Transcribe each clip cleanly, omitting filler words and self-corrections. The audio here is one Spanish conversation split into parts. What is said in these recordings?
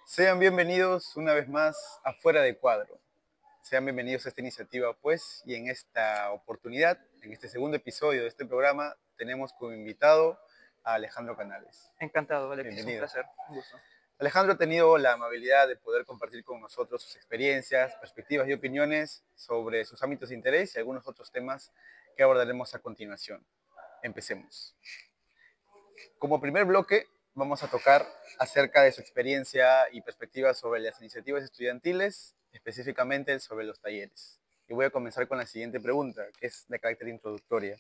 Sean bienvenidos una vez más a Fuera de Cuadro. Sean bienvenidos a esta iniciativa, pues, y en esta oportunidad, en este segundo episodio de este programa, tenemos como invitado a Alejandro Canales. Encantado, Alexis, un Bienvenido. placer, un gusto. Alejandro ha tenido la amabilidad de poder compartir con nosotros sus experiencias, perspectivas y opiniones sobre sus ámbitos de interés y algunos otros temas que abordaremos a continuación. Empecemos. Como primer bloque, vamos a tocar acerca de su experiencia y perspectivas sobre las iniciativas estudiantiles, específicamente sobre los talleres. Y voy a comenzar con la siguiente pregunta, que es de carácter introductoria.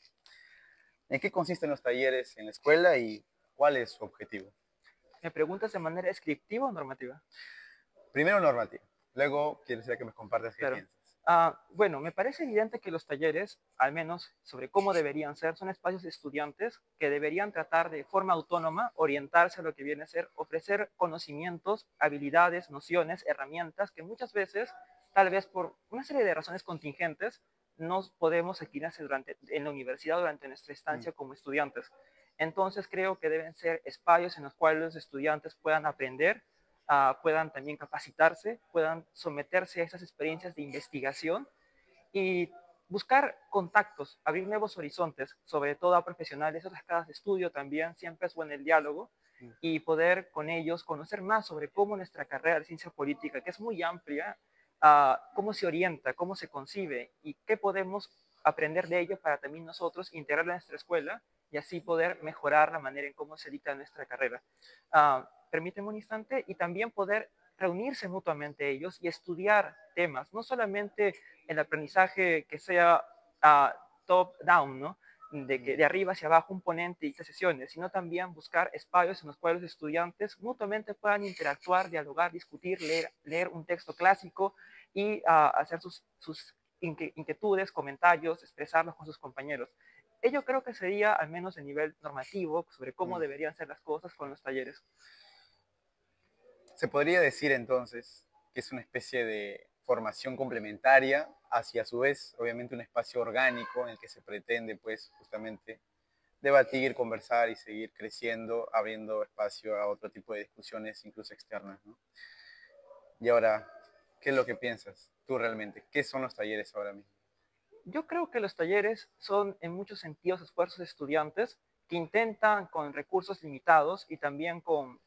¿En qué consisten los talleres en la escuela y cuál es su objetivo? ¿Me preguntas de manera descriptiva o normativa? Primero, normativa. Luego, quiero que me compartas qué Claro. piensas. Bueno, me parece evidente que los talleres, al menos sobre cómo deberían ser, son espacios de estudiantes que deberían tratar de forma autónoma, orientarse a lo que viene a ser, ofrecer conocimientos, habilidades, nociones, herramientas que muchas veces, tal vez por una serie de razones contingentes, no podemos adquirirse en la universidad durante nuestra estancia como estudiantes. Entonces creo que deben ser espacios en los cuales los estudiantes puedan aprender, puedan también capacitarse, puedan someterse a esas experiencias de investigación y buscar contactos, abrir nuevos horizontes, sobre todo a profesionales, otras casas de estudio también, siempre es bueno el diálogo y poder con ellos conocer más sobre cómo nuestra carrera de ciencia política, que es muy amplia, cómo se orienta, cómo se concibe y qué podemos aprender de ello para también nosotros integrarla en nuestra escuela y así poder mejorar la manera en cómo se dicta nuestra carrera. Permíteme un instante y también poder reunirse mutuamente ellos y estudiar temas, no solamente el aprendizaje que sea top-down, ¿no? De que de arriba hacia abajo un ponente y sesiones, sino también buscar espacios en los cuales los estudiantes mutuamente puedan interactuar, dialogar, discutir, leer un texto clásico y hacer sus inquietudes, comentarios, expresarlos con sus compañeros. Ello creo que sería, al menos a nivel normativo, sobre cómo deberían ser las cosas con los talleres. Se podría decir entonces que es una especie de formación complementaria hacia a su vez, obviamente, un espacio orgánico en el que se pretende, pues, justamente debatir, conversar y seguir creciendo, abriendo espacio a otro tipo de discusiones, incluso externas, ¿no? Y ahora, ¿qué es lo que piensas tú realmente? ¿Qué son los talleres ahora mismo? Yo creo que los talleres son en muchos sentidos esfuerzos de estudiantes que intentan con recursos limitados y también con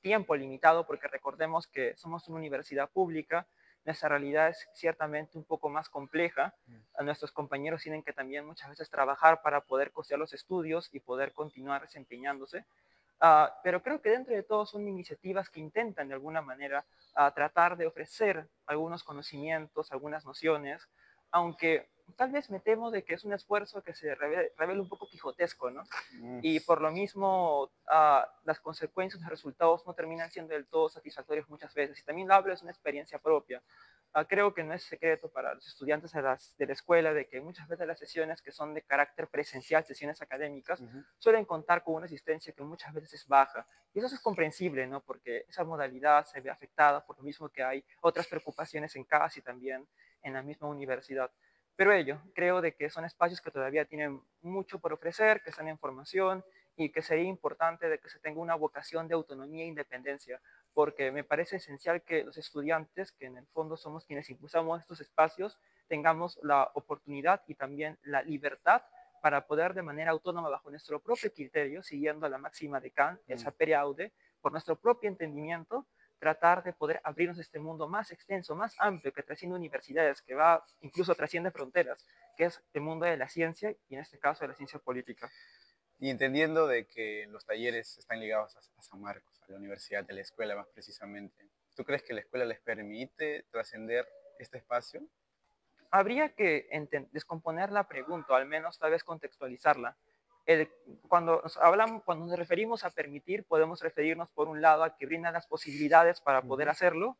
tiempo limitado, porque recordemos que somos una universidad pública, nuestra realidad es ciertamente un poco más compleja. Nuestros compañeros tienen que también muchas veces trabajar para poder costear los estudios y poder continuar desempeñándose. Pero creo que dentro de todo son iniciativas que intentan de alguna manera tratar de ofrecer algunos conocimientos, algunas nociones, aunque tal vez me temo de que es un esfuerzo que se revela un poco quijotesco, ¿no? Mm, Y por lo mismo las consecuencias, los resultados no terminan siendo del todo satisfactorios muchas veces. Y también lo hablo es una experiencia propia. Creo que no es secreto para los estudiantes de la escuela de que muchas veces las sesiones que son de carácter presencial, sesiones académicas, ujú. suelen contar con una asistencia que muchas veces es baja. Y eso es comprensible, ¿no? Porque esa modalidad se ve afectada por lo mismo que hay otras preocupaciones en casa y también en la misma universidad. Pero ello, creo de que son espacios que todavía tienen mucho por ofrecer, que están en formación y que sería importante de que se tenga una vocación de autonomía e independencia, porque me parece esencial que los estudiantes, que en el fondo somos quienes impulsamos estos espacios, tengamos la oportunidad y también la libertad para poder de manera autónoma, bajo nuestro propio criterio, siguiendo la máxima de Kant, el sapere aude, por nuestro propio entendimiento, tratar de poder abrirnos este mundo más extenso, más amplio, que trasciende universidades, que va incluso trasciende fronteras, que es el mundo de la ciencia y en este caso de la ciencia política. Y entendiendo de que los talleres están ligados a San Marcos, a la universidad, a la escuela más precisamente, ¿tú crees que la escuela les permite trascender este espacio? Habría que descomponer la pregunta, o al menos tal vez contextualizarla. El, cuando nos referimos a permitir, podemos referirnos por un lado a que brindan las posibilidades para poder Ujú. hacerlo,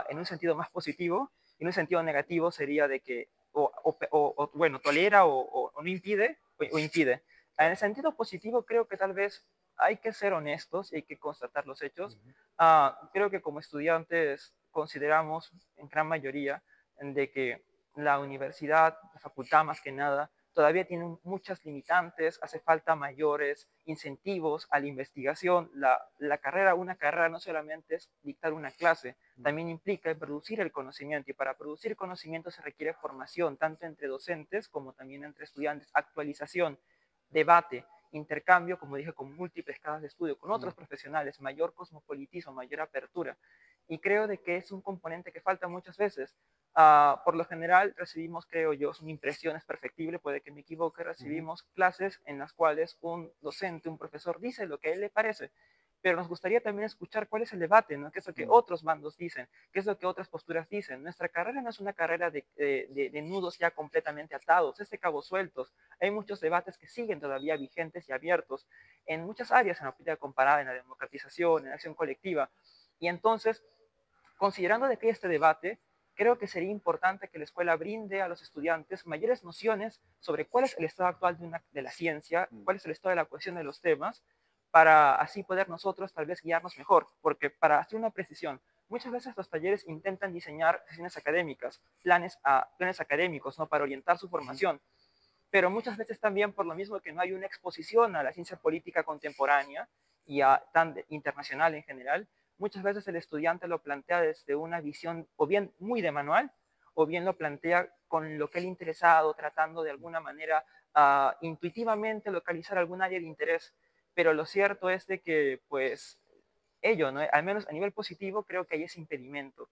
en un sentido más positivo, y en un sentido negativo sería de que bueno, tolera o no impide, o impide. En el Claro. sentido positivo creo que tal vez hay que ser honestos y hay que constatar los hechos. Ujú. Creo que como estudiantes consideramos en gran mayoría de que la universidad, la facultad más que nada, todavía tiene muchas limitantes, hace falta mayores incentivos a la investigación. Una carrera no solamente es dictar una clase, también implica producir el conocimiento, y para producir conocimiento se requiere formación, tanto entre docentes como también entre estudiantes, actualización, debate, intercambio, como dije, con múltiples casas de estudio, con otros profesionales, mayor cosmopolitismo, mayor apertura. Y creo de que es un componente que falta muchas veces. Por lo general recibimos, creo yo, son impresiones perfectibles, puede que me equivoque, recibimos clases en las cuales un docente, un profesor dice lo que a él le parece, pero nos gustaría también escuchar cuál es el debate, ¿no? ¿Qué es lo que otros bandos dicen? ¿Qué es lo que otras posturas dicen? Nuestra carrera no es una carrera de nudos ya completamente atados, es de cabos sueltos. Hay muchos debates que siguen todavía vigentes y abiertos en muchas áreas, en la política comparada, en la democratización, en la acción colectiva. Y entonces, considerando de que este debate, creo que sería importante que la escuela brinde a los estudiantes mayores nociones sobre cuál es el estado actual de la ciencia, cuál es el estado de la cuestión de los temas, para así poder nosotros tal vez guiarnos mejor. Porque para hacer una precisión, muchas veces los talleres intentan diseñar sesiones académicas, planes académicos, ¿no? Para orientar su formación. Pero muchas veces también por lo mismo que no hay una exposición a la ciencia política contemporánea y tan internacional en general, muchas veces el estudiante lo plantea desde una visión o bien muy de manual, o bien lo plantea con lo que él interesado, tratando de alguna manera intuitivamente localizar algún área de interés. Pero lo cierto es de que, pues, ello, ¿no? Al menos a nivel positivo, creo que hay ese impedimento,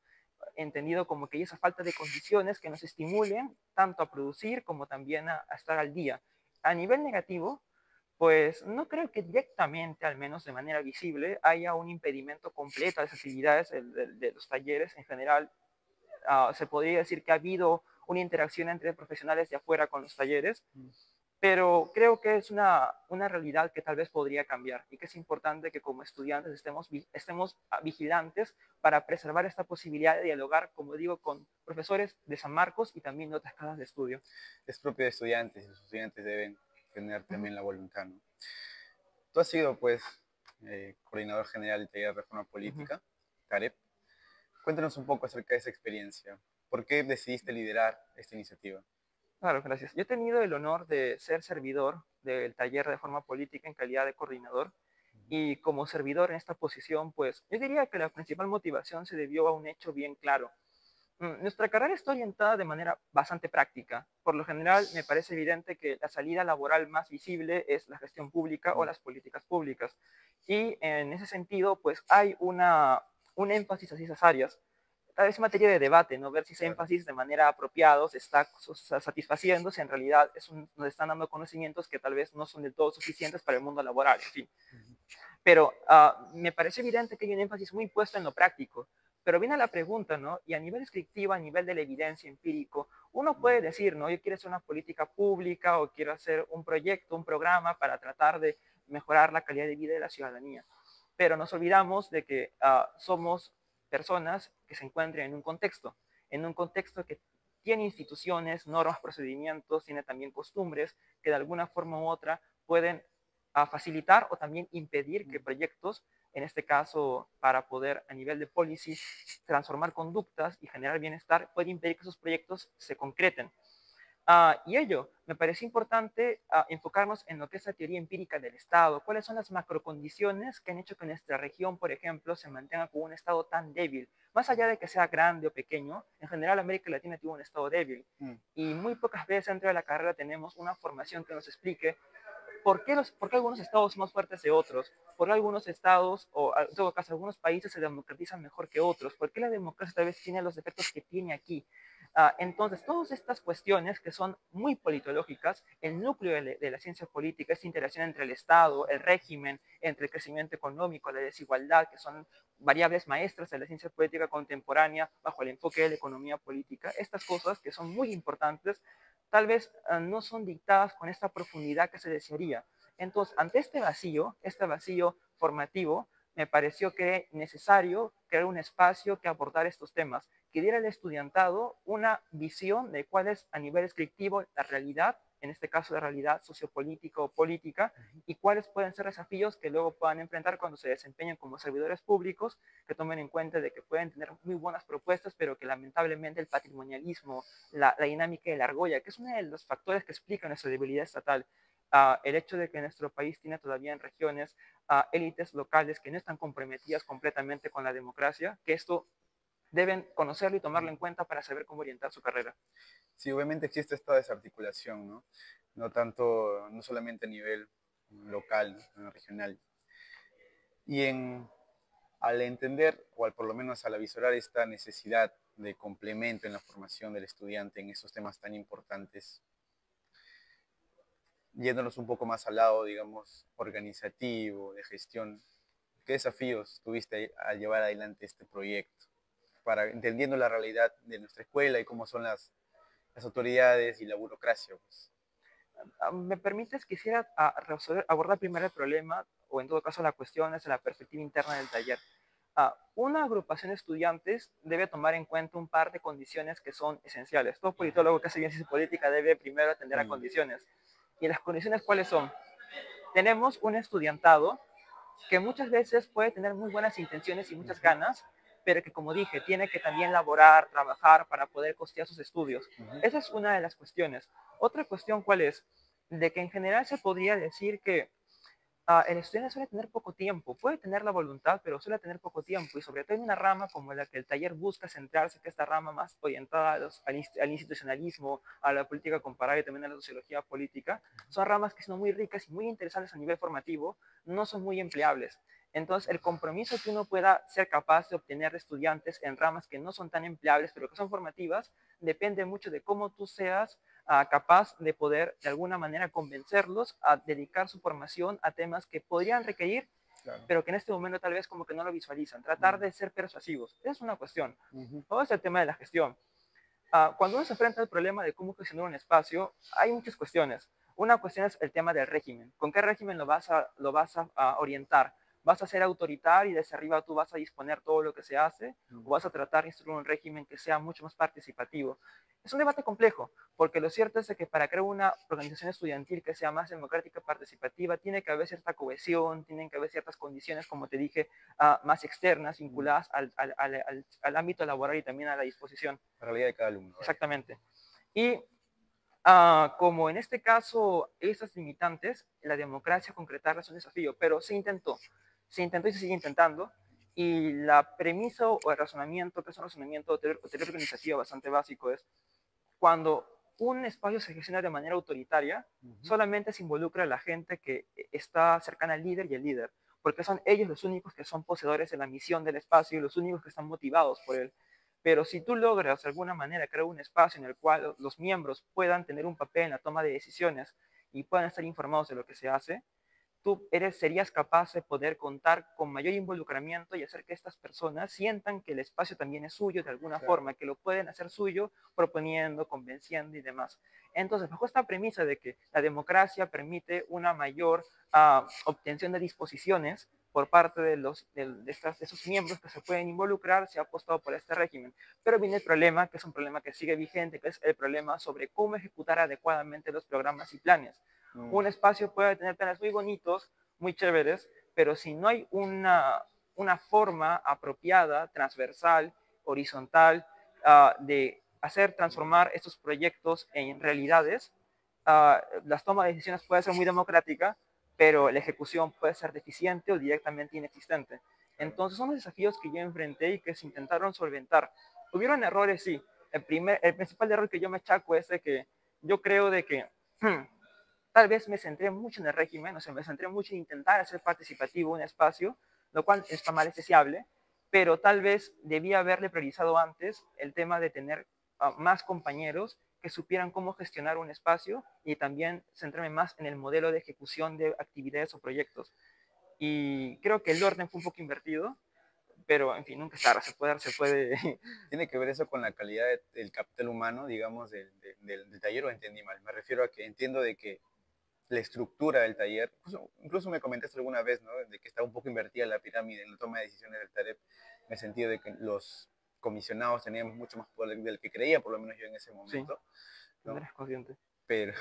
entendido como que hay esa falta de condiciones que nos estimulen tanto a producir como también a estar al día. A nivel negativo, pues no creo que directamente, al menos de manera visible, haya un impedimento completo a las actividades de los talleres. En general, se podría decir que ha habido una interacción entre profesionales de afuera con los talleres, pero creo que es una realidad que tal vez podría cambiar, y que es importante que como estudiantes estemos vigilantes para preservar esta posibilidad de dialogar, como digo, con profesores de San Marcos y también de otras casas de estudio. Es propio de estudiantes y los estudiantes deben tener también la voluntad, ¿no? Tú has sido, pues, coordinador general del taller de Reforma Política, CAREP. Cuéntanos un poco acerca de esa experiencia. ¿Por qué decidiste liderar esta iniciativa? Claro, gracias. Yo he tenido el honor de ser servidor del taller de Reforma Política en calidad de coordinador, y como servidor en esta posición, pues yo diría que la principal motivación se debió a un hecho bien claro. Nuestra carrera está orientada de manera bastante práctica. Por lo general, me parece evidente que la salida laboral más visible es la gestión pública o las políticas públicas. Y en ese sentido, pues hay un énfasis hacia esas áreas. Tal vez materia de debate, ¿no? Ver si ese énfasis de manera apropiada se está satisfaciendo, si en realidad nos están dando conocimientos que tal vez no son del todo suficientes para el mundo laboral, en fin. Pero me parece evidente que hay un énfasis muy puesto en lo práctico. Pero viene la pregunta, ¿no? Y a nivel descriptivo, a nivel de la evidencia empírico, uno puede decir, ¿no? Yo quiero hacer una política pública o quiero hacer un proyecto, un programa para tratar de mejorar la calidad de vida de la ciudadanía. Pero nos olvidamos de que somos personas que se encuentran en un contexto que tiene instituciones, normas, procedimientos, tiene también costumbres que de alguna forma u otra pueden facilitar o también impedir que proyectos, en este caso para poder a nivel de policy transformar conductas y generar bienestar, puede impedir que esos proyectos se concreten. Y ello, me parece importante enfocarnos en lo que es la teoría empírica del Estado. ¿Cuáles son las macrocondiciones que han hecho que nuestra región, por ejemplo, se mantenga con un Estado tan débil? Más allá de que sea grande o pequeño, en general América Latina tiene un Estado débil. Y muy pocas veces dentro de la carrera tenemos una formación que nos explique por qué algunos estados son más fuertes de otros, por qué algunos estados, o en todo caso algunos países se democratizan mejor que otros, por qué la democracia tal vez tiene los defectos que tiene aquí. Entonces, todas estas cuestiones que son muy politológicas, el núcleo de la ciencia política, esta interacción entre el Estado, el régimen, entre el crecimiento económico, la desigualdad, que son variables maestras de la ciencia política contemporánea bajo el enfoque de la economía política, estas cosas que son muy importantes, tal vez no son dictadas con esta profundidad que se desearía. Entonces, ante este vacío formativo, me pareció que necesario crear un espacio que abordara estos temas, que diera al estudiantado una visión de cuál es a nivel descriptivo la realidad en este caso de realidad sociopolítica o política, y cuáles pueden ser desafíos que luego puedan enfrentar cuando se desempeñen como servidores públicos, que tomen en cuenta de que pueden tener muy buenas propuestas, pero que lamentablemente el patrimonialismo, la dinámica de la argolla, que es uno de los factores que explican nuestra debilidad estatal, el hecho de que nuestro país tiene todavía en regiones élites locales que no están comprometidas completamente con la democracia, que esto deben conocerlo y tomarlo en cuenta para saber cómo orientar su carrera. Sí, obviamente existe esta desarticulación, ¿no? No tanto, no solamente a nivel local, ¿no? Regional. Y al entender, o al por lo menos al avisorar esta necesidad de complemento en la formación del estudiante en estos temas tan importantes, yéndonos un poco más al lado, digamos, organizativo, de gestión, ¿qué desafíos tuviste al llevar adelante este proyecto? Para entendiendo la realidad de nuestra escuela y cómo son las autoridades y la burocracia, pues. ¿Me permites? Quisiera abordar primero el problema, o en todo caso la cuestión desde la perspectiva interna del taller. Una agrupación de estudiantes debe tomar en cuenta un par de condiciones que son esenciales. Todo politólogo que hace bien ciencia política debe primero atender a condiciones. ¿Y las condiciones cuáles son? Tenemos un estudiantado que muchas veces puede tener muy buenas intenciones y muchas ganas, pero que, como dije, tiene que también laborar, trabajar para poder costear sus estudios. Esa es una de las cuestiones. Otra cuestión, ¿cuál es? De que en general se podría decir que el estudiante suele tener poco tiempo, puede tener la voluntad, pero suele tener poco tiempo, y sobre todo en una rama como la que el taller busca centrarse, que es esta rama más orientada al institucionalismo, a la política comparada y también a la sociología política, son ramas que son muy ricas y muy interesantes a nivel formativo, no son muy empleables. Entonces, el compromiso que uno pueda ser capaz de obtener de estudiantes en ramas que no son tan empleables, pero que son formativas, depende mucho de cómo tú seas capaz de poder de alguna manera convencerlos a dedicar su formación a temas que podrían requerir, claro, pero que en este momento tal vez como que no lo visualizan. Tratar de ser persuasivos, es una cuestión. Todo es el tema de la gestión. Cuando uno se enfrenta al problema de cómo gestionar un espacio, hay muchas cuestiones. Una cuestión es el tema del régimen. ¿Con qué régimen lo vas a orientar? ¿Vas a ser autoritario y desde arriba tú vas a disponer todo lo que se hace? ¿O vas a tratar de instruir un régimen que sea mucho más participativo? Es un debate complejo, porque lo cierto es que para crear una organización estudiantil que sea más democrática y participativa, tiene que haber cierta cohesión, tienen que haber ciertas condiciones, como te dije, más externas, vinculadas al ámbito laboral y también a la disposición. La realidad de cada alumno. Exactamente. Y como en este caso, esas limitantes, la democracia concretarlas es un desafío, pero se intentó y se sigue intentando. Y la premisa o el razonamiento, que es un razonamiento de teoría organizativa bastante básico, es cuando un espacio se gestiona de manera autoritaria, solamente se involucra a la gente que está cercana al líder y el líder, porque son ellos los únicos que son poseedores de la misión del espacio y los únicos que están motivados por él. Pero si tú logras de alguna manera crear un espacio en el cual los miembros puedan tener un papel en la toma de decisiones y puedan estar informados de lo que se hace, tú serías capaz de poder contar con mayor involucramiento y hacer que estas personas sientan que el espacio también es suyo de alguna forma, que lo pueden hacer suyo proponiendo, convenciendo y demás. Entonces, bajo esta premisa de que la democracia permite una mayor obtención de disposiciones por parte de esos miembros que se pueden involucrar, se ha apostado por este régimen. Pero viene el problema, que es un problema que sigue vigente, que es el problema sobre cómo ejecutar adecuadamente los programas y planes. Un espacio puede tener planes muy bonitos, muy chéveres, pero si no hay una forma apropiada, transversal, horizontal, de hacer transformar estos proyectos en realidades, las tomas de decisiones puede ser muy democrática, pero la ejecución puede ser deficiente o directamente inexistente. Entonces son los desafíos que yo enfrenté y que se intentaron solventar. Hubieron errores, sí. El principal error que yo me achaco es de que yo creo de que tal vez me centré mucho en el régimen, o sea, me centré mucho en intentar hacer participativo un espacio, lo cual está mal, es deseable, pero tal vez debía haberle priorizado antes el tema de tener más compañeros que supieran cómo gestionar un espacio y también centrarme más en el modelo de ejecución de actividades o proyectos. Y creo que el orden fue un poco invertido, pero en fin, nunca es tarde, se puede. ¿Tiene que ver eso con la calidad del capital humano, digamos, del taller, o entendí mal? Me refiero a que entiendo de que la estructura del taller, incluso me comentaste alguna vez, ¿no? De que está un poco invertida la pirámide en la toma de decisiones del TAREP, en el sentido de que los comisionados teníamos mucho más poder del que creía, por lo menos yo en ese Sí, momento, ¿no? eres consciente. Pero,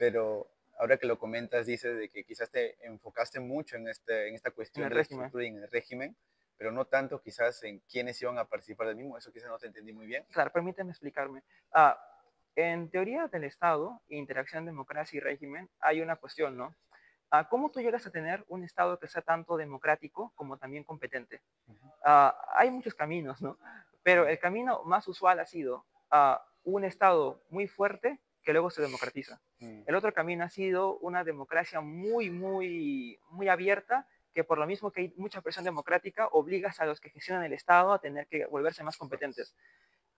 pero ahora que lo comentas, dices de que quizás te enfocaste mucho en esta en cuestión el de la régimen. estructura y en el régimen, pero no tanto quizás en quiénes iban a participar del mismo. Eso quizás no te entendí muy bien. Claro, permíteme explicarme. Ah, en teoría del Estado, interacción, democracia y régimen, hay una cuestión, ¿no? ¿Cómo tú llegas a tener un Estado que sea tanto democrático como también competente? Ujú, Hay muchos caminos, ¿no? Pero mm, el camino más usual ha sido un Estado muy fuerte que luego se democratiza. mm, El otro camino ha sido una democracia muy abierta, que por lo mismo que hay mucha presión democrática, obligas a los que gestionan el Estado a tener que volverse más competentes.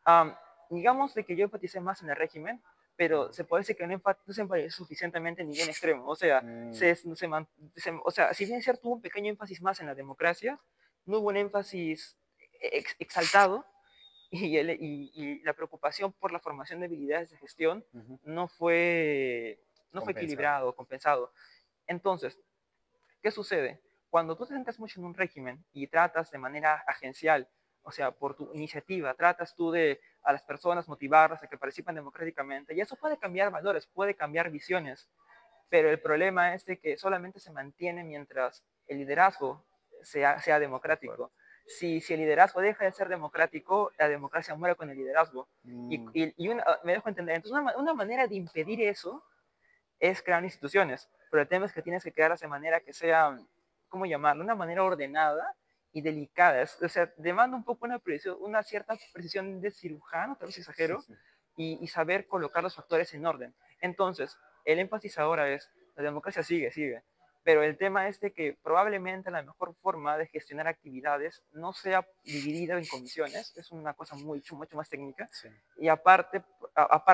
Am, digamos de que yo enfaticé más en el régimen, pero ujú, se puede decir que no se enfatizó suficientemente en ningún extremo. O sea, mm, o sea, si bien es cierto, hubo un pequeño énfasis más en la democracia, no hubo un énfasis exaltado y la preocupación por la formación de habilidades de gestión ujú. no fue, no fue Compensado. equilibrado, compensado. Entonces, ¿qué sucede? Cuando tú te centras mucho en un régimen y tratas de manera agencial, o sea, por tu iniciativa, tratas tú de a las personas motivarlas a que participen democráticamente, y eso puede cambiar valores, puede cambiar visiones, pero el problema es de que solamente se mantiene mientras el liderazgo sea De acuerdo. democrático. Si el liderazgo deja de ser democrático, la democracia muere con el liderazgo. Mm, Me dejo entender. Entonces, una manera de impedir eso es crear instituciones, pero el tema es que tienes que crearlas de manera que sea, ¿cómo llamarlo? Una manera ordenada y delicada. O sea, demanda un poco una cierta precisión de cirujano, tal vez exagero, y saber colocar los factores en orden. Entonces, el énfasis ahora es, la democracia sigue, pero el tema es de que probablemente la mejor forma de gestionar actividades no sea dividida en comisiones, es una cosa mucho más técnica, sí. y aparte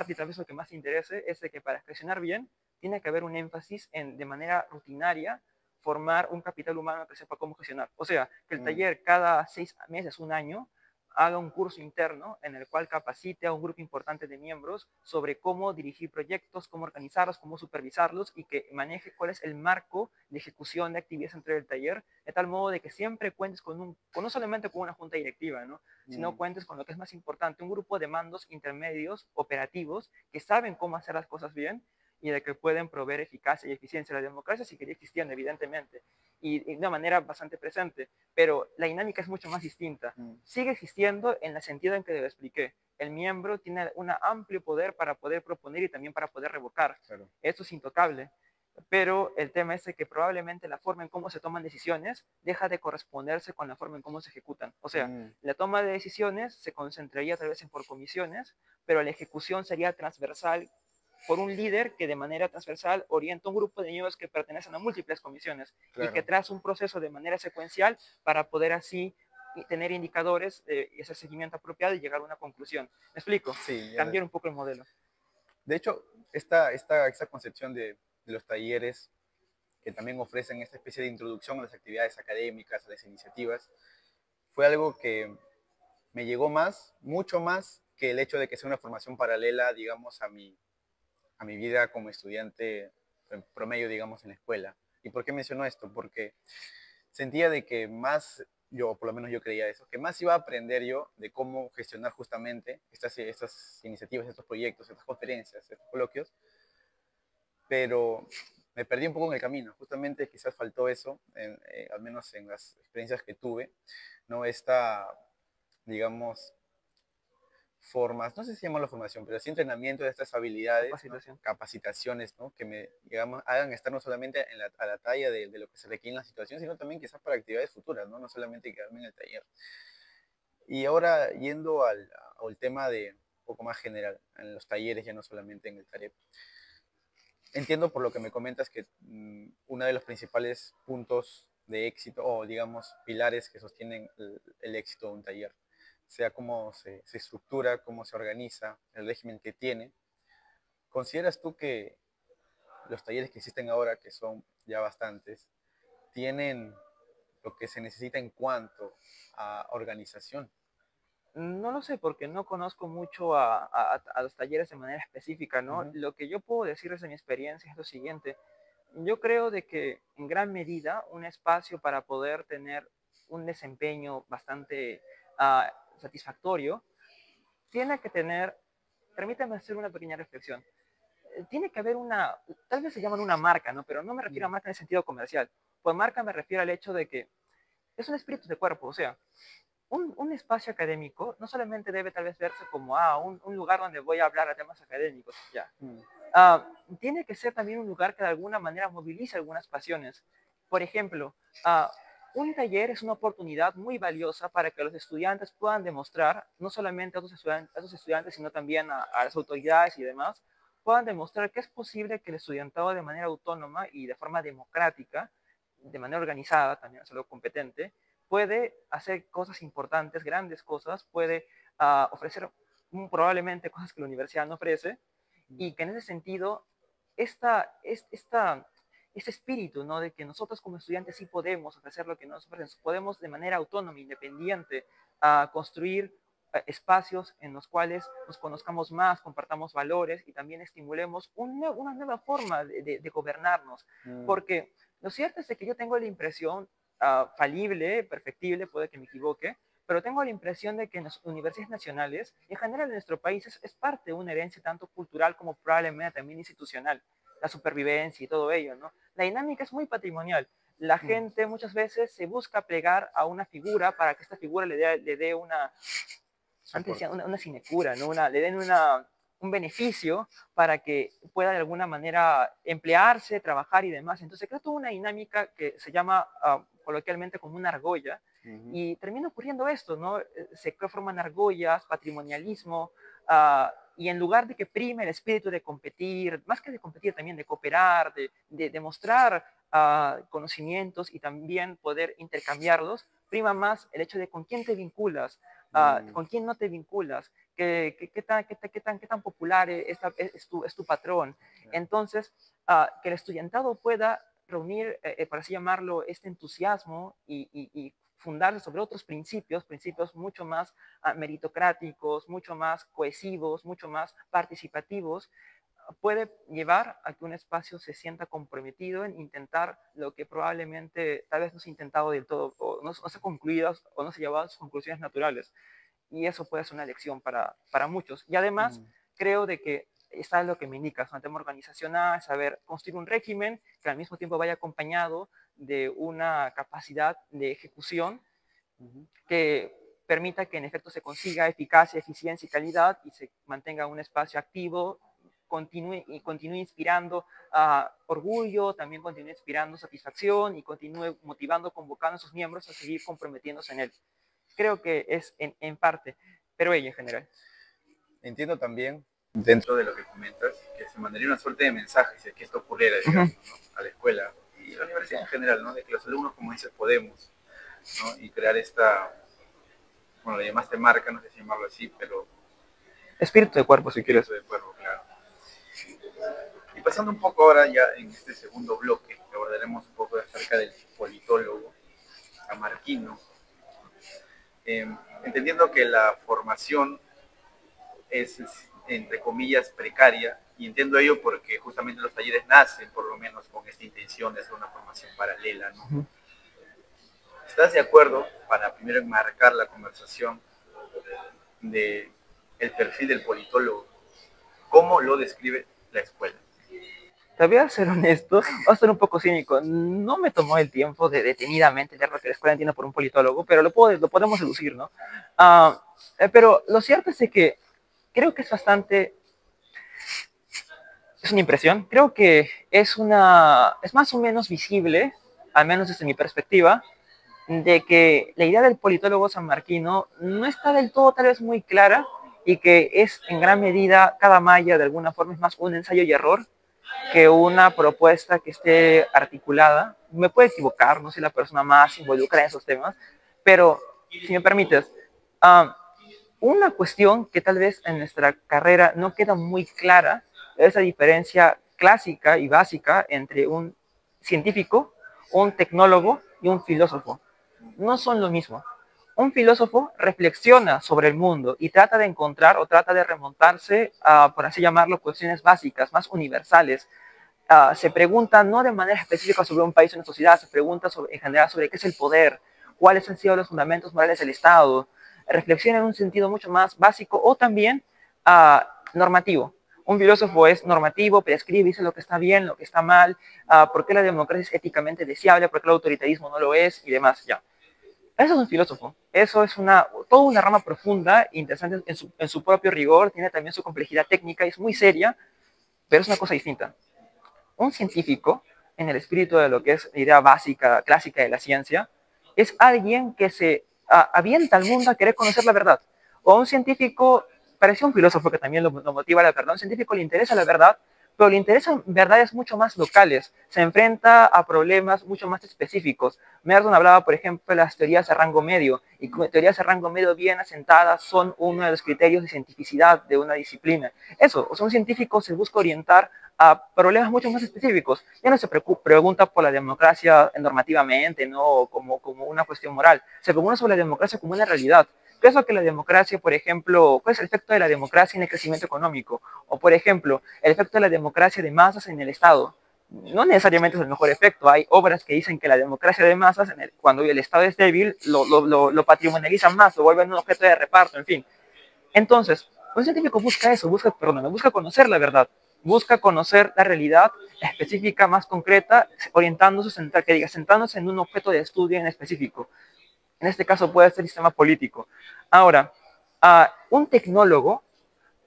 y tal vez lo que más interese es de que para gestionar bien tiene que haber un énfasis en, de manera rutinaria, formar un capital humano que sepa cómo gestionar. O sea, que el Mm, taller cada 6 meses, un año, haga un curso interno en el cual capacite a un grupo importante de miembros sobre cómo dirigir proyectos, cómo organizarlos, cómo supervisarlos y que maneje cuál es el marco de ejecución de actividades dentro del taller, de tal modo de que siempre cuentes no solamente con una junta directiva, ¿no? Sino mm, cuentes con lo que es más importante, un grupo de mandos intermedios operativos que saben cómo hacer las cosas bien y de que pueden proveer eficacia y eficiencia. La democracia seguiría existiendo, evidentemente, y de una manera bastante presente, pero la dinámica es mucho más distinta. mm, Sigue existiendo en el sentido en que te lo expliqué. El miembro tiene un amplio poder para poder proponer y también para poder revocar. claro. Esto es intocable. Pero el tema es que probablemente la forma en cómo se toman decisiones deja de corresponderse con la forma en cómo se ejecutan. O sea, Mm, la toma de decisiones se concentraría tal vez en por comisiones, pero la ejecución sería transversal por un líder que de manera transversal orienta un grupo de niños que pertenecen a múltiples comisiones y que claro. traza un proceso de manera secuencial para poder así tener indicadores y ese seguimiento apropiado y llegar a una conclusión. ¿Me explico? Sí, Cambiar un poco el modelo. de hecho, esta concepción de los talleres que también ofrecen esta especie de introducción a las actividades académicas, a las iniciativas, fue algo que me llegó más, mucho más que el hecho de que sea una formación paralela, digamos, a mi vida como estudiante en promedio, digamos, en la escuela. ¿Y por qué menciono esto? Porque sentía de que más, yo por lo menos yo creía eso, que más iba a aprender yo de cómo gestionar justamente estas iniciativas, estos proyectos, estas conferencias, estos coloquios, pero me perdí un poco en el camino. Justamente quizás faltó eso, al menos en las experiencias que tuve, ¿no? Esta, digamos, formas, no sé si llamarlo formación, pero sí entrenamiento de estas habilidades, ¿no? Capacitación. Capacitaciones, ¿no? Que me, digamos, hagan estar no solamente a la talla de lo que se requiere en la situación, sino también quizás para actividades futuras, ¿no? No solamente quedarme en el taller. Y ahora yendo al tema de un poco más general, en los talleres, ya no solamente en el TAREP. Entiendo por lo que me comentas que uno de los principales puntos de éxito o digamos pilares que sostienen el éxito de un taller, sea cómo se estructura, cómo se organiza, el régimen que tiene. ¿Consideras tú que los talleres que existen ahora, que son ya bastantes, tienen lo que se necesita en cuanto a organización? No lo sé porque no conozco mucho a los talleres de manera específica, ¿no? Ujú, Lo que yo puedo decir desde mi experiencia es lo siguiente. Yo creo de que en gran medida un espacio para poder tener un desempeño bastante satisfactorio tiene que tener, permítame hacer una pequeña reflexión. tiene que haber una, tal vez se llaman una marca, ¿no? Pero no me refiero a marca en el sentido comercial. Por marca me refiero al hecho de que es un espíritu de cuerpo, o sea, un espacio académico no solamente debe tal vez verse como un lugar donde voy a hablar a temas académicos, ya. Tiene que ser también un lugar que de alguna manera movilice algunas pasiones. Por ejemplo, un taller es una oportunidad muy valiosa para que los estudiantes puedan demostrar, no solamente a sus estudiantes, sino también a las autoridades y demás, puedan demostrar que es posible que el estudiantado de manera autónoma y de forma democrática, de manera organizada, también es algo competente, puede hacer cosas importantes, grandes cosas, puede ofrecer probablemente cosas que la universidad no ofrece, y que en ese sentido, este espíritu, ¿no? De que nosotros como estudiantes sí podemos ofrecer lo que nos ofrecen, podemos de manera autónoma, independiente, construir espacios en los cuales nos conozcamos más, compartamos valores y también estimulemos una nueva forma de gobernarnos. Porque lo cierto es que yo tengo la impresión, falible, perfectible, puede que me equivoque, pero tengo la impresión de que en las universidades nacionales, en general en nuestro país, es parte de una herencia tanto cultural como probablemente también institucional, la supervivencia y todo ello, ¿no? La dinámica es muy patrimonial. La gente muchas veces se busca plegar a una figura para que esta figura le dé antes decía una sinecura, ¿no? Le den un beneficio para que pueda de alguna manera emplearse, trabajar y demás. Entonces crea toda una dinámica que se llama coloquialmente como una argolla, y termina ocurriendo esto, ¿no? Se forman argollas, patrimonialismo, y en lugar de que prime el espíritu de competir, más que de competir también de cooperar, de mostrar conocimientos y también poder intercambiarlos, prima más el hecho de con quién te vinculas, con quién no te vinculas, qué tan popular es tu patrón. Entonces, que el estudiantado pueda reunir, por así llamarlo, este entusiasmo y fundarse sobre otros principios mucho más meritocráticos, mucho más cohesivos, mucho más participativos, puede llevar a que un espacio se sienta comprometido en intentar lo que probablemente tal vez no se ha intentado del todo, o no se ha concluido, o no se ha llevado a sus conclusiones naturales. Y eso puede ser una lección para muchos. Y además, creo de que está lo que me indica, es un tema organizacional, saber construir un régimen que al mismo tiempo vaya acompañado de una capacidad de ejecución que permita que en efecto se consiga eficacia, eficiencia y calidad y se mantenga un espacio activo, continúe inspirando orgullo, también continúe inspirando satisfacción y continúe motivando, convocando a sus miembros a seguir comprometiéndose en él. Creo que es en parte, pero ella en general. Entiendo también, dentro de lo que comentas, que se mandaría una suerte de mensaje si es que esto ocurriera, digamos, ¿no? A la escuela y a la universidad en general, ¿no? De que los alumnos, como dices, podemos, ¿no? Y crear esta, bueno, le llamaste marca, no sé si llamarlo así, pero... Espíritu de cuerpo, si quieres. Espíritu de cuerpo, claro. Y pasando un poco ahora ya en este segundo bloque, abordaremos un poco acerca del politólogo samarquino, entendiendo que la formación es, entre comillas, precaria, y entiendo ello porque justamente los talleres nacen, por lo menos, con esta intención de hacer una formación paralela, ¿no? ¿Estás de acuerdo, para primero enmarcar la conversación, de el perfil del politólogo? ¿Cómo lo describe la escuela? Te voy a ser honesto, voy a ser un poco cínico. No me tomó el tiempo de detenidamente leer lo que la escuela entiende por un politólogo, pero lo podemos deducir, ¿no? Pero lo cierto es que creo que es bastante... Es una impresión. Creo que es más o menos visible, al menos desde mi perspectiva, de que la idea del politólogo sanmarquino no está del todo tal vez muy clara y que es en gran medida, cada malla de alguna forma es más un ensayo y error que una propuesta que esté articulada. Me puedo equivocar, no soy la persona más involucrada en esos temas, pero si me permites, una cuestión que tal vez en nuestra carrera no queda muy clara es la diferencia clásica y básica entre un científico, un tecnólogo y un filósofo. No son lo mismo. Un filósofo reflexiona sobre el mundo y trata de encontrar o trata de remontarse a, por así llamarlo, cuestiones básicas, más universales. Se pregunta no de manera específica sobre un país o una sociedad, se pregunta en general sobre qué es el poder, cuáles han sido los fundamentos morales del Estado. Reflexiona en un sentido mucho más básico o también normativo. Un filósofo es normativo, prescribe, dice lo que está bien, lo que está mal, por qué la democracia es éticamente deseable, por qué el autoritarismo no lo es y demás. Ya. Eso es un filósofo. Eso es toda una rama profunda, interesante en su propio rigor, tiene también su complejidad técnica, es muy seria, pero es una cosa distinta. Un científico, en el espíritu de lo que es la idea básica, clásica de la ciencia, es alguien que se avienta al mundo a querer conocer la verdad. O un científico, parece un filósofo que también lo motiva la verdad, un científico le interesa la verdad, pero le interesan verdades mucho más locales, se enfrenta a problemas mucho más específicos. Merton hablaba, por ejemplo, de las teorías de rango medio, y teorías de rango medio bien asentadas son uno de los criterios de cientificidad de una disciplina. Eso, o sea, un científico se busca orientar a problemas mucho más específicos. Ya no se pregunta por la democracia normativamente, ¿no? Como una cuestión moral. Se pregunta sobre la democracia como una realidad. ¿Qué es lo que la democracia, por ejemplo, cuál es el efecto de la democracia en el crecimiento económico? O, por ejemplo, el efecto de la democracia de masas en el Estado. No necesariamente es el mejor efecto. Hay obras que dicen que la democracia de masas, cuando el Estado es débil, lo patrimonializan más, lo vuelven un objeto de reparto, en fin. Entonces, un científico busca eso, busca conocer la verdad, busca conocer la realidad específica más concreta, orientándose, sentándose en un objeto de estudio en específico. En este caso puede ser el sistema político. Ahora, un tecnólogo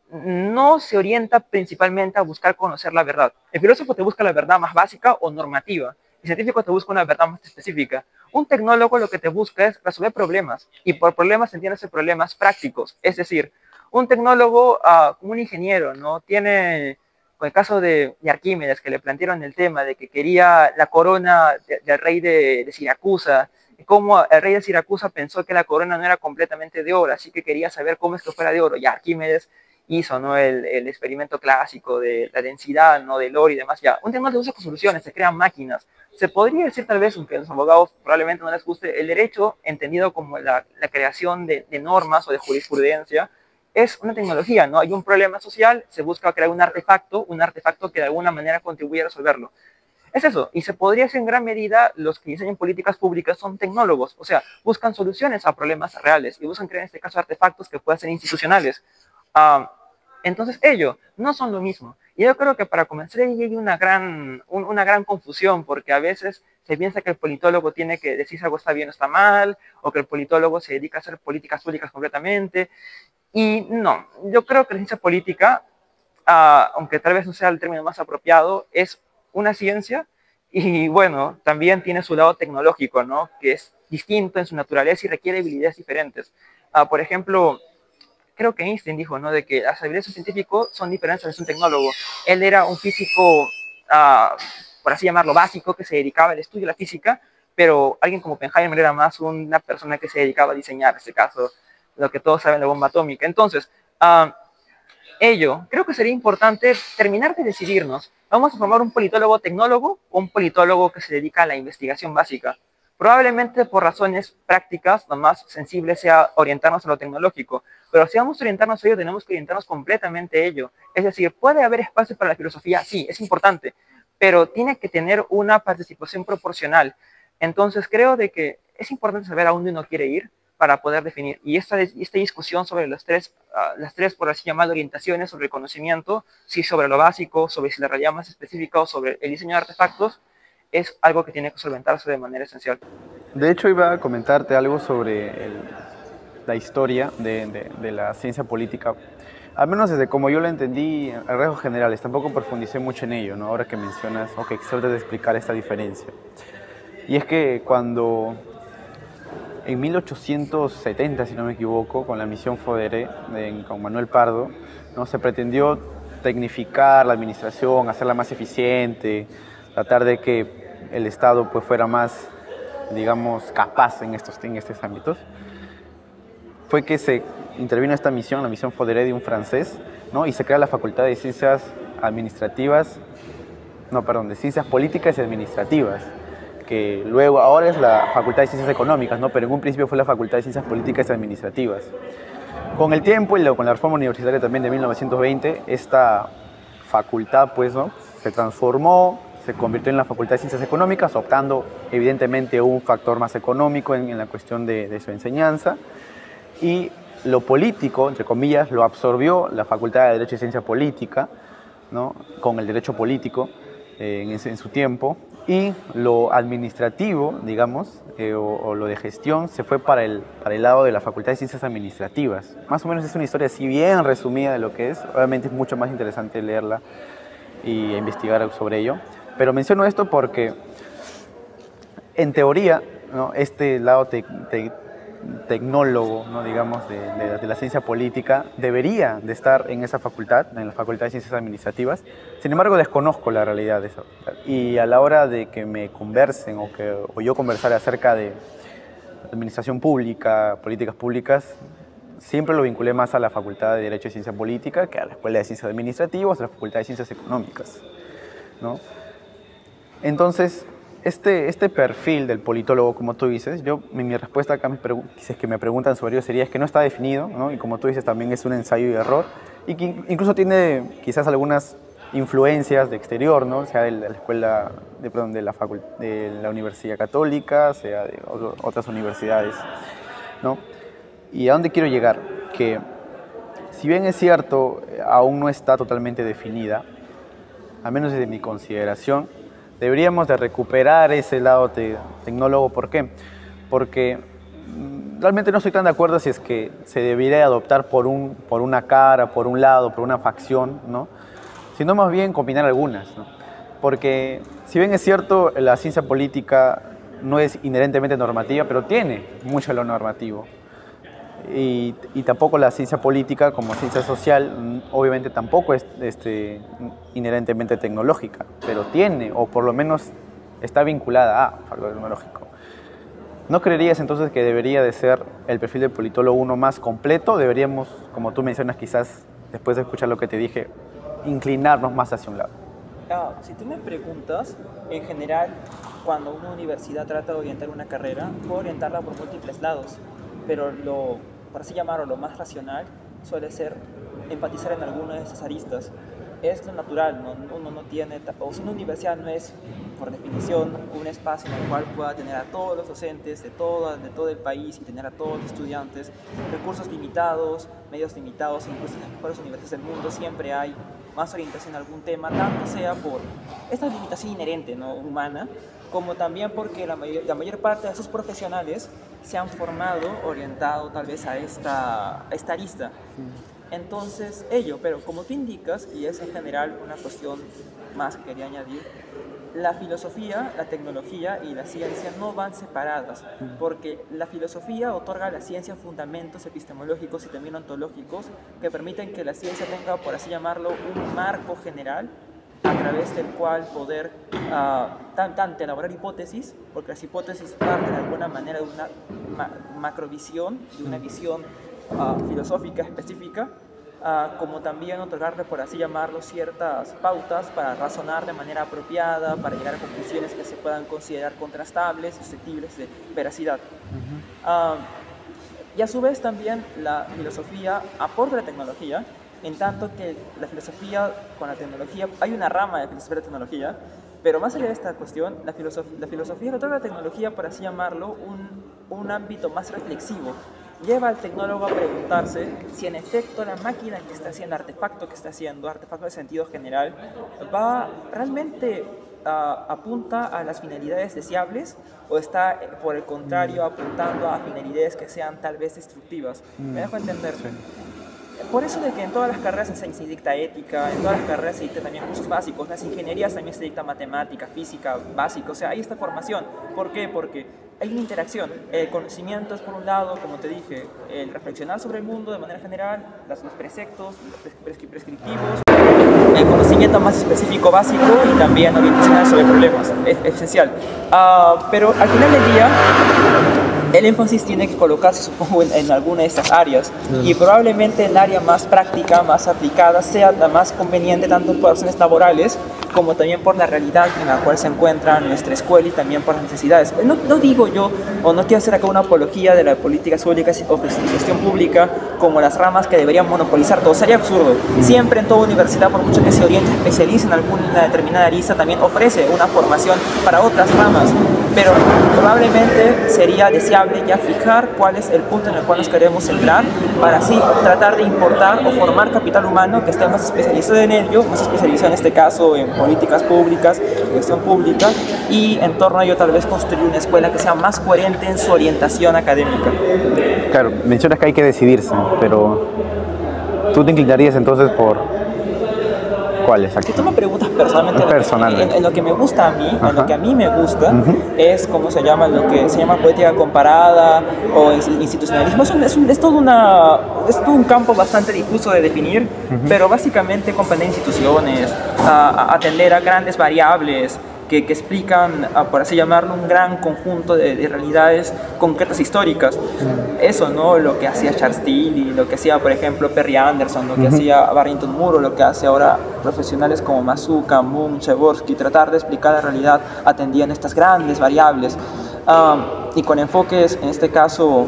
no se orienta principalmente a buscar conocer la verdad. El filósofo te busca la verdad más básica o normativa. El científico te busca una verdad más específica. Un tecnólogo lo que te busca es resolver problemas. Y por problemas entiéndase problemas prácticos. Es decir, un tecnólogo, como un ingeniero, ¿no? Tiene, con el caso de Arquímedes, que le plantearon el tema de que quería la corona del rey de Siracusa, cómo el rey de Siracusa pensó que la corona no era completamente de oro, así que quería saber cómo es que fuera de oro. Y Arquímedes hizo, ¿no? el experimento clásico de la densidad, ¿no? Del oro y demás. Ya, un tema de uso con soluciones, se crean máquinas. Se podría decir tal vez, aunque a los abogados probablemente no les guste, el derecho, entendido como la creación de normas o de jurisprudencia, es una tecnología, ¿no? Hay un problema social, se busca crear un artefacto que de alguna manera contribuya a resolverlo. Es eso, y se podría decir en gran medida los que diseñan políticas públicas son tecnólogos, o sea, buscan soluciones a problemas reales y buscan crear en este caso artefactos que puedan ser institucionales. Entonces ellos no son lo mismo. Y yo creo que para comenzar ahí hay una gran confusión, porque a veces se piensa que el politólogo tiene que decir si algo está bien o está mal, o que el politólogo se dedica a hacer políticas públicas completamente. Y no, yo creo que la ciencia política, aunque tal vez no sea el término más apropiado, es una ciencia y bueno, también tiene su lado tecnológico, ¿no? Que es distinto en su naturaleza y requiere habilidades diferentes. Por ejemplo, creo que Einstein dijo, ¿no? De que las habilidades de un científico son diferentes a las de un tecnólogo. Él era un físico, por así llamarlo, básico, que se dedicaba al estudio de la física, pero alguien como Oppenheimer era más una persona que se dedicaba a diseñar, en este caso, lo que todos saben, la bomba atómica. Entonces, creo que sería importante terminar de decidirnos. ¿Vamos a formar un politólogo tecnólogo o un politólogo que se dedica a la investigación básica? Probablemente por razones prácticas, lo más sensible sea orientarnos a lo tecnológico, pero si vamos a orientarnos a ello, tenemos que orientarnos completamente a ello. Es decir, ¿puede haber espacio para la filosofía? Sí, es importante, pero tiene que tener una participación proporcional. Entonces creo de que es importante saber a dónde uno quiere ir para poder definir. Y esta discusión sobre las tres, por así llamar, orientaciones sobre el conocimiento, si sobre lo básico, sobre si la realidad más específica o sobre el diseño de artefactos, es algo que tiene que solventarse de manera esencial. De hecho, iba a comentarte algo sobre la historia de la ciencia política, al menos desde como yo lo entendí a rasgos generales. Tampoco profundicé mucho en ello, ¿no? Ahora que mencionas, o que tratas de explicar esta diferencia. Y es que cuando en 1870, si no me equivoco, con la misión Foderé, con Manuel Pardo, ¿no? Se pretendió tecnificar la administración, hacerla más eficiente, tratar de que el Estado pues, fuera más, digamos, capaz en estos ámbitos. Fue que se intervino esta misión, la misión Foderé de un francés, ¿no? Y se crea la Facultad de Ciencias Administrativas, de Ciencias Políticas y Administrativas, que luego ahora es la Facultad de Ciencias Económicas, ¿no? Pero en un principio fue la Facultad de Ciencias Políticas y Administrativas. Con el tiempo y con la reforma universitaria también de 1920, esta facultad pues, ¿no? Se transformó, se convirtió en la Facultad de Ciencias Económicas, optando evidentemente un factor más económico en la cuestión de su enseñanza. Y lo político, entre comillas, lo absorbió la Facultad de Derecho y Ciencia Política, ¿no? Con el derecho político en su tiempo, y lo administrativo, digamos, o lo de gestión, se fue para el lado de la Facultad de Ciencias Administrativas. Más o menos es una historia así bien resumida de lo que es. Obviamente es mucho más interesante leerla y investigar sobre ello. Pero menciono esto porque, en teoría, ¿no?, este lado tecnólogo, ¿no?, digamos, de la ciencia política, debería de estar en esa facultad, en la Facultad de Ciencias Administrativas. Sin embargo, desconozco la realidad de esa facultad. Y a la hora de que me conversen o yo conversar acerca de administración pública, políticas públicas, siempre lo vinculé más a la Facultad de Derecho y Ciencia Política que a la Escuela de Ciencias Administrativas, a la Facultad de Ciencias Económicas, ¿no? Entonces, este perfil del politólogo, como tú dices, mi respuesta acá, si es que me preguntan sobre ello, sería es que no está definido, ¿no? Y como tú dices, también es un ensayo y error, y que incluso tiene quizás algunas influencias de exterior, ¿no? Sea de la escuela, de la Universidad Católica, sea de otras universidades, ¿no? ¿Y a dónde quiero llegar? Que si bien es cierto, aún no está totalmente definida, al menos desde mi consideración, deberíamos de recuperar ese lado tecnólogo. ¿Por qué? Porque realmente no estoy tan de acuerdo si es que se debería adoptar por una cara, por un lado, por una facción, ¿no? Sino más bien combinar algunas, ¿no? Porque si bien es cierto, la ciencia política no es inherentemente normativa, pero tiene mucho de lo normativo. Y tampoco la ciencia política como ciencia social obviamente tampoco es inherentemente tecnológica, pero tiene, o por lo menos está vinculada a lo tecnológico. ¿No creerías entonces que debería de ser el perfil del politólogo uno más completo? Deberíamos, como tú mencionas, quizás después de escuchar lo que te dije, inclinarnos más hacia un lado. Si tú me preguntas, en general, cuando una universidad trata de orientar una carrera, puede orientarla por múltiples lados, pero por así llamarlo, lo más racional suele ser enfatizar en alguna de esas aristas. Es lo natural, ¿no? Uno no tiene, o si una universidad no es, por definición, un espacio en el cual pueda tener a todos los docentes de todo el país y tener a todos los estudiantes, recursos limitados, medios limitados, incluso en las mejores universidades del mundo siempre hay más orientación a algún tema, tanto sea por esta limitación inherente, ¿no?, humana, como también porque la mayor parte de esos profesionales se han formado orientado tal vez a esta arista. Entonces, pero como tú indicas, y es en general una cuestión más que quería añadir, la filosofía, la tecnología y la ciencia no van separadas, porque la filosofía otorga a la ciencia fundamentos epistemológicos y también ontológicos que permiten que la ciencia tenga, por así llamarlo, un marco general a través del cual poder tanto elaborar hipótesis, porque las hipótesis parten de alguna manera de una macrovisión, de una visión filosófica específica, como también otorgarle, por así llamarlo, ciertas pautas para razonar de manera apropiada, para llegar a conclusiones que se puedan considerar contrastables, susceptibles de veracidad. Y a su vez también la filosofía aporta la tecnología, en tanto que la filosofía con la tecnología, hay una rama de filosofía de tecnología, pero más allá de esta cuestión, la filosofía otorga a la tecnología, por así llamarlo, un ámbito más reflexivo. Lleva al tecnólogo a preguntarse si en efecto la máquina que está haciendo, el artefacto que está haciendo, artefacto de sentido general, va realmente apunta a las finalidades deseables o está, por el contrario, apuntando a finalidades que sean tal vez destructivas. ¿Me dejo entender? Sí. Por eso de que en todas las carreras se dicta ética, en todas las carreras se dicta también cursos básicos, las ingenierías también se dicta matemática, física, básica, o sea, hay esta formación. ¿Por qué? Porque hay una interacción. El conocimiento es, por un lado, como te dije, el reflexionar sobre el mundo de manera general, los preceptos, prescriptivos, el conocimiento más específico, básico, y también orientacional sobre problemas, es esencial. Pero al final del día, el énfasis tiene que colocarse, supongo, en alguna de estas áreas, y probablemente el área más práctica, más aplicada, sea la más conveniente tanto por razones laborales como también por la realidad en la cual se encuentra nuestra escuela y también por las necesidades. No digo yo, o no quiero hacer acá una apología de las políticas públicas o gestión pública como las ramas que deberían monopolizar todo. Sería absurdo. Siempre en toda universidad, por mucho que se oriente, especialice en alguna determinada arista, también ofrece una formación para otras ramas. pero probablemente sería deseable ya fijar cuál es el punto en el cual nos queremos centrar para así tratar de importar o formar capital humano que esté más especializado en ello, más especializado en este caso en políticas públicas, en gestión pública, y en torno a ello tal vez construir una escuela que sea más coherente en su orientación académica. Claro, mencionas que hay que decidirse, pero ¿tú te inclinarías entonces por cuáles? Si tú me preguntas personalmente, en lo que me gusta a mí, en lo que a mí me gusta, es como se llama, lo que se llama política comparada o institucionalismo. Es todo un campo bastante difuso de definir, pero básicamente comprender instituciones, atender a grandes variables que explican, por así llamarlo, un gran conjunto de realidades concretas históricas. Eso, ¿no? Lo que hacía Charles Tilly, lo que hacía, por ejemplo, Perry Anderson, lo que hacía Barrington Moore, lo que hace ahora profesionales como Masuka, Moon, Przeworski, tratar de explicar la realidad atendiendo estas grandes variables. Y con enfoques, en este caso,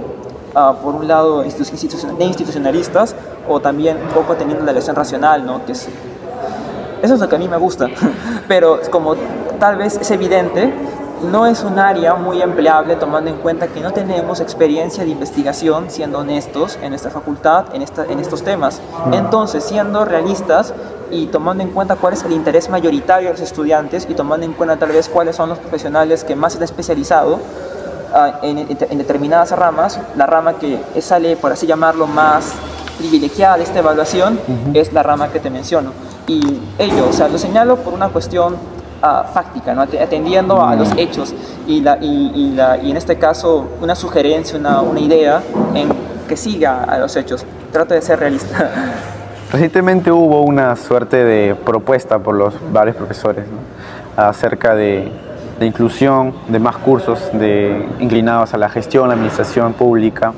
por un lado, institucionalistas, o también un poco teniendo la lección racional, ¿no? Que es, eso es lo que a mí me gusta, pero como tal vez es evidente, no es un área muy empleable tomando en cuenta que no tenemos experiencia de investigación, siendo honestos, en esta facultad, en estos temas. Entonces, siendo realistas y tomando en cuenta cuál es el interés mayoritario de los estudiantes y tomando en cuenta tal vez cuáles son los profesionales que más se han especializado en determinadas ramas, la rama que sale, por así llamarlo, más privilegiada de esta evaluación es la rama que te menciono. Y ello, o sea, lo señalo por una cuestión fáctica, ¿no? Atendiendo a los hechos y en este caso una sugerencia, una idea en que siga a los hechos. Trato de ser realista. Recientemente hubo una suerte de propuesta por los varios profesores, ¿no? Acerca de inclusión de más cursos inclinados a la gestión, la administración pública.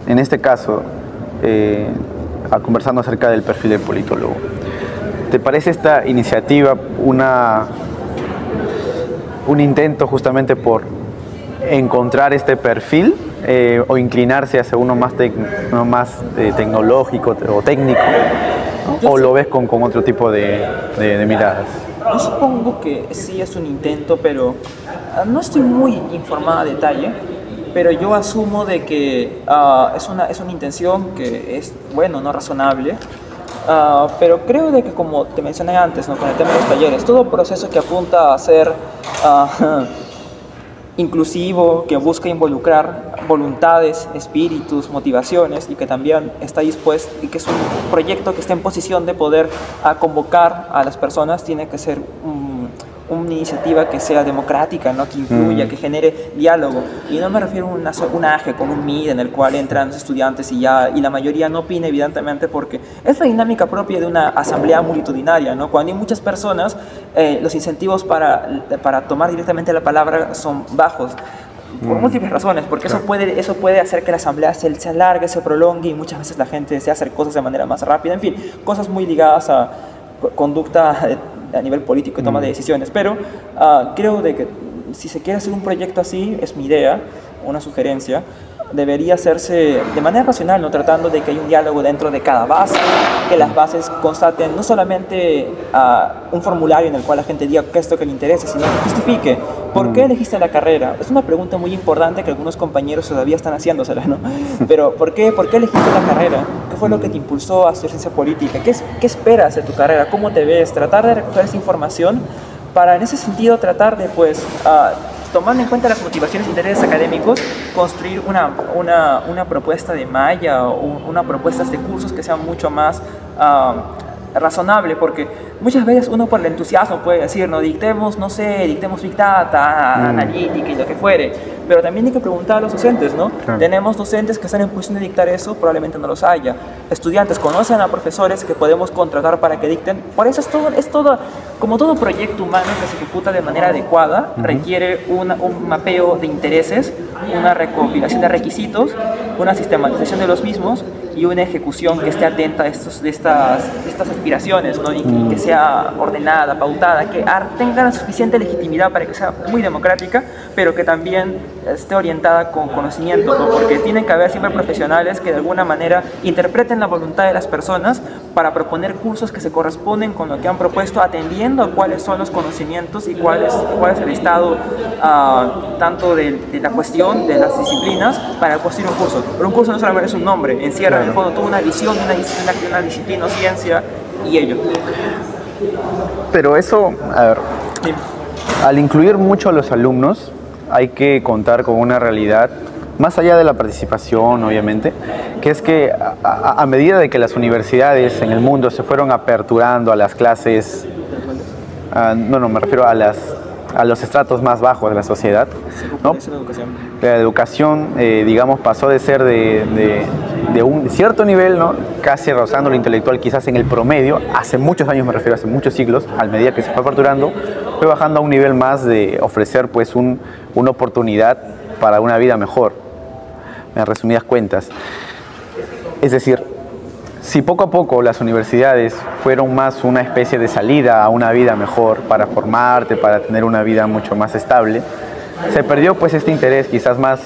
En este caso, conversando acerca del perfil del politólogo, ¿te parece esta iniciativa un intento justamente por encontrar este perfil o inclinarse hacia uno más tecnológico o técnico? ¿O lo ves con otro tipo de miradas? Yo supongo que sí es un intento, pero no estoy muy informada a detalle. Pero yo asumo de que es una intención que es, bueno, no razonable. Pero creo de que, como te mencioné antes, ¿no? Con el tema de los talleres, todo proceso que apunta a ser inclusivo, que busca involucrar voluntades, espíritus, motivaciones y que también está dispuesto y que es un proyecto que está en posición de poder convocar a las personas, tiene que ser una iniciativa que sea democrática, ¿no? Que incluya, que genere diálogo. Y no me refiero a un AGE con un MID en el cual entran los estudiantes y la mayoría no opina, evidentemente, porque es la dinámica propia de una asamblea multitudinaria, ¿no? Cuando hay muchas personas, los incentivos para tomar directamente la palabra son bajos. Por múltiples razones, porque eso puede hacer que la asamblea se alargue, se prolongue y muchas veces la gente desea hacer cosas de manera más rápida. En fin, cosas muy ligadas a conducta a nivel político y toma de decisiones, pero creo de que si se quiere hacer un proyecto así, es mi idea, una sugerencia, debería hacerse de manera racional, no tratando de que haya un diálogo dentro de cada base, que las bases constaten no solamente un formulario en el cual la gente diga qué es lo que le interesa, sino que justifique por qué elegiste la carrera. Es una pregunta muy importante que algunos compañeros todavía están haciéndosela, ¿no? Pero ¿por qué elegiste la carrera? ¿Qué fue lo que te impulsó a hacer ciencia política? ¿Qué esperas de tu carrera? ¿Cómo te ves? Tratar de recoger esa información para, en ese sentido, tratar de, pues, tomando en cuenta las motivaciones e intereses académicos, construir una propuesta de malla o una propuesta de cursos que sean mucho más razonable, porque muchas veces uno por el entusiasmo puede decir, no, dictemos Big Data, analítica y lo que fuere, pero también hay que preguntar a los docentes, ¿no? Claro. Tenemos docentes que están en posición de dictar eso, probablemente no los haya. Estudiantes conocen a profesores que podemos contratar para que dicten. Por eso es todo, como todo proyecto humano que se ejecuta de manera adecuada, requiere un mapeo de intereses, una recopilación de requisitos una sistematización de los mismos y una ejecución que esté atenta a estas aspiraciones, ¿no? Y que sea ordenada, pautada, que tenga la suficiente legitimidad para que sea muy democrática, pero que también esté orientada con conocimiento, ¿no? Porque tienen que haber siempre profesionales que de alguna manera interpreten la voluntad de las personas para proponer cursos que se corresponden con lo que han propuesto, atendiendo a cuáles son los conocimientos y cuál es el estado tanto de la cuestión, de las disciplinas, para construir un curso. Pero un curso no solamente es un nombre, encierra en el fondo toda una visión, una disciplina o ciencia y ello. Pero eso, a ver, sí, al incluir mucho a los alumnos, hay que contar con una realidad, más allá de la participación, obviamente, que es que a medida de que las universidades en el mundo se fueron aperturando a las clases, me refiero a los estratos más bajos de la sociedad, ¿no? La educación, digamos, pasó de ser de un cierto nivel, ¿no? Casi rozando lo intelectual, quizás en el promedio, hace muchos años, me refiero, hace muchos siglos, a medida que se fue aperturando, fue bajando a un nivel más de ofrecer pues una oportunidad para una vida mejor, en resumidas cuentas. Es decir, si poco a poco las universidades fueron más una especie de salida a una vida mejor, para formarte, para tener una vida mucho más estable, se perdió pues este interés quizás más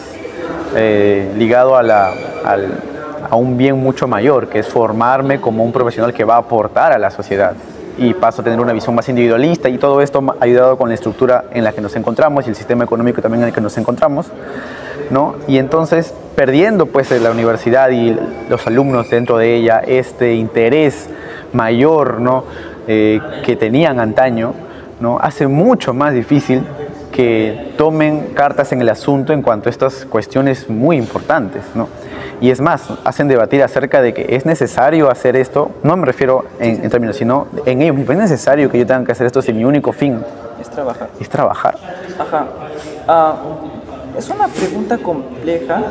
ligado a un bien mucho mayor, que es formarme como un profesional que va a aportar a la sociedad. Y paso a tener una visión más individualista, y todo esto ha ayudado con la estructura en la que nos encontramos y el sistema económico también en el que nos encontramos, ¿no? Y entonces, perdiendo pues la universidad y los alumnos dentro de ella este interés mayor, ¿no? Que tenían antaño, ¿no? Hace mucho más difícil que tomen cartas en el asunto en cuanto a estas cuestiones muy importantes, ¿no? Y es más, hacen debatir acerca de que es necesario hacer esto, no me refiero en términos, sino en ellos mismos. Es necesario que yo tenga que hacer esto si mi único fin es trabajar. Es trabajar. Ajá. Es una pregunta compleja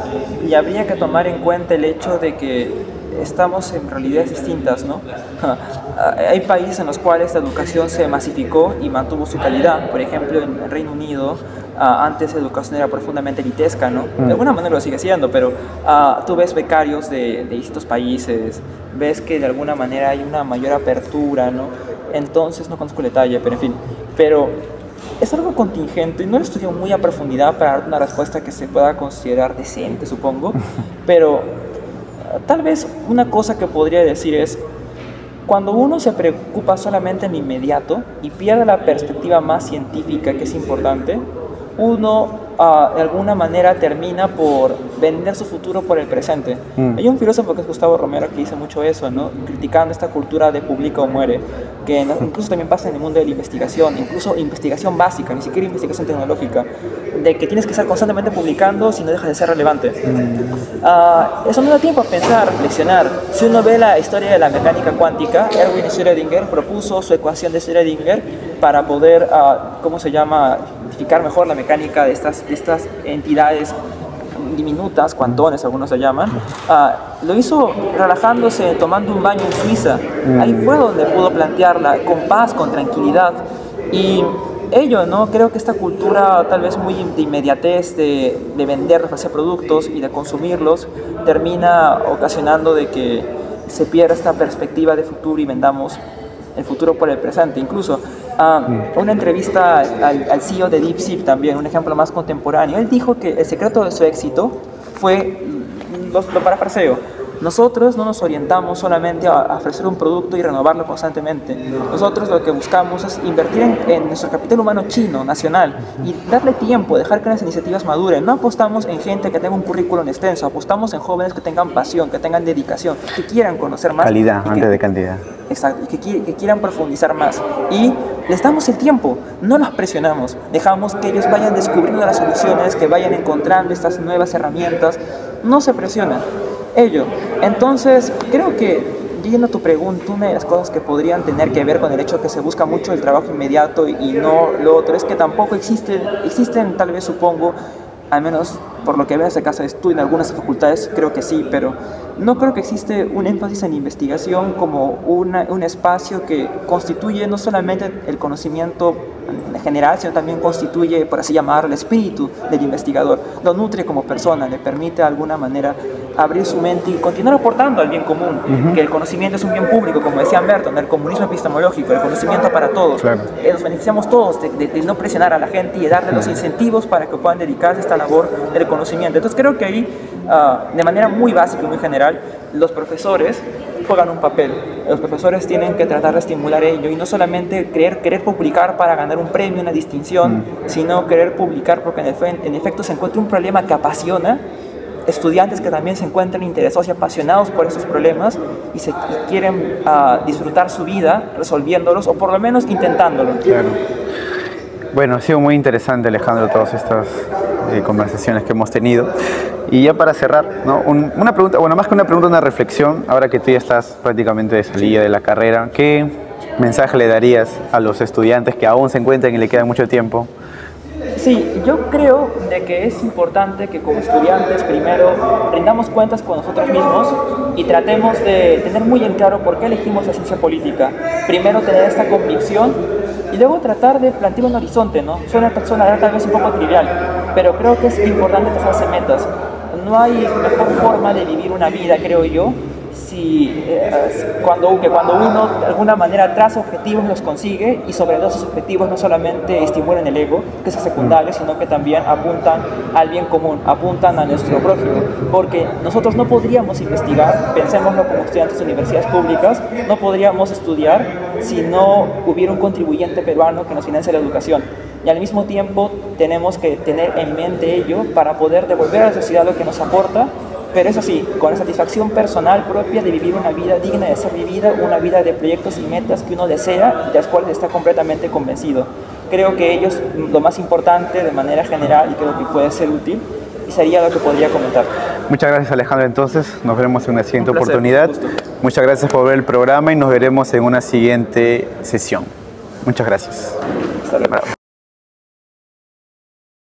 y habría que tomar en cuenta el hecho de que estamos en realidades distintas, ¿no? Hay países en los cuales la educación se masificó y mantuvo su calidad. Por ejemplo, en el Reino Unido, antes la educación era profundamente elitesca, ¿no? De alguna manera lo sigue siendo, pero tú ves becarios de distintos países, ves que de alguna manera hay una mayor apertura, ¿no? Entonces, no conozco el detalle, pero en fin. Pero es algo contingente, no lo estudié muy a profundidad para dar una respuesta que se pueda considerar decente, supongo, pero tal vez una cosa que podría decir es: cuando uno se preocupa solamente en lo inmediato y pierde la perspectiva más científica, que es importante, uno de alguna manera termina por vender su futuro por el presente. Hay un filósofo que es Gustavo Romero que dice mucho eso, ¿no? Criticando esta cultura de publica o muere, que incluso también pasa en el mundo de la investigación, incluso investigación básica, ni siquiera investigación tecnológica, de que tienes que estar constantemente publicando si no dejas de ser relevante. Eso no da tiempo a pensar, a reflexionar. Si uno ve la historia de la mecánica cuántica, Erwin Schrödinger propuso su ecuación de Schrödinger para poder, identificar mejor la mecánica de estas entidades diminutas, cuantones algunos se llaman. Lo hizo relajándose, tomando un baño en Suiza. Ahí fue donde pudo plantearla con paz, con tranquilidad. Y ello, ¿no? Creo que esta cultura tal vez muy de inmediatez, de vender, de ofrecer productos y de consumirlos, termina ocasionando de que se pierda esta perspectiva de futuro y vendamos el futuro por el presente. Incluso una entrevista al CEO de DeepSeek también, un ejemplo más contemporáneo. Él dijo que el secreto de su éxito fue, lo parafraseo: nosotros no nos orientamos solamente a ofrecer un producto y renovarlo constantemente. Nosotros lo que buscamos es invertir en nuestro capital humano chino, nacional, y darle tiempo, dejar que las iniciativas maduren. No apostamos en gente que tenga un currículum extenso, apostamos en jóvenes que tengan pasión, que tengan dedicación, que quieran conocer más. Calidad antes de cantidad. Exacto, y que quieran profundizar más. Y les damos el tiempo, no los presionamos, dejamos que ellos vayan descubriendo las soluciones, que vayan encontrando estas nuevas herramientas, no se presionan. Ello. Entonces, creo que, yendo a tu pregunta, una de las cosas que podrían tener que ver con el hecho de que se busca mucho el trabajo inmediato y no lo otro, es que tampoco existen tal vez, supongo, al menos por lo que veo en esta casa de estudio, en algunas facultades creo que sí, pero no creo que existe un énfasis en investigación como un espacio que constituye no solamente el conocimiento en general, sino también constituye, por así llamarlo, el espíritu del investigador. Lo nutre como persona, le permite de alguna manera abrir su mente y continuar aportando al bien común, que el conocimiento es un bien público, como decía Merton, el comunismo epistemológico, el conocimiento para todos. Claro. Nos beneficiamos todos de no presionar a la gente y de darle los incentivos para que puedan dedicarse a esta labor del conocimiento. Entonces creo que ahí, de manera muy básica y muy general, los profesores juegan un papel. Los profesores tienen que tratar de estimular ello y no solamente querer publicar para ganar un premio, una distinción, sino querer publicar porque en efecto se encuentra un problema que apasiona, estudiantes que también se encuentran interesados y apasionados por esos problemas y quieren disfrutar su vida resolviéndolos o por lo menos intentándolo. Claro. Bueno, ha sido muy interesante, Alejandro, todas estas conversaciones que hemos tenido. Y ya para cerrar, ¿no? Una pregunta, bueno, más que una pregunta, una reflexión, ahora que tú ya estás prácticamente de salida de la carrera, ¿qué mensaje le darías a los estudiantes que aún se encuentran y le queda mucho tiempo? Sí, yo creo de que es importante que como estudiantes primero rindamos cuentas con nosotros mismos y tratemos de tener muy en claro por qué elegimos la ciencia política. Primero tener esta convicción y luego tratar de plantear un horizonte, ¿no? Suena tal vez un poco trivial, pero creo que es importante trazarse metas. No hay mejor forma de vivir una vida, creo yo, cuando uno de alguna manera traza objetivos, los consigue y sobre esos objetivos no solamente estimulan el ego, que es secundario, sino que también apuntan al bien común, apuntan a nuestro prójimo, porque nosotros no podríamos investigar, pensémoslo como estudiantes de universidades públicas, no podríamos estudiar si no hubiera un contribuyente peruano que nos financie la educación. Y al mismo tiempo tenemos que tener en mente ello para poder devolver a la sociedad lo que nos aporta, pero eso sí, con la satisfacción personal propia de vivir una vida digna de ser vivida, una vida de proyectos y metas que uno desea y de las cuales está completamente convencido. Creo que ello es lo más importante de manera general y creo que puede ser útil y sería lo que podría comentar. Muchas gracias, Alejandro. Entonces nos veremos en una siguiente oportunidad. Muchas gracias por ver el programa y nos veremos en una siguiente sesión. Muchas gracias. Hasta luego.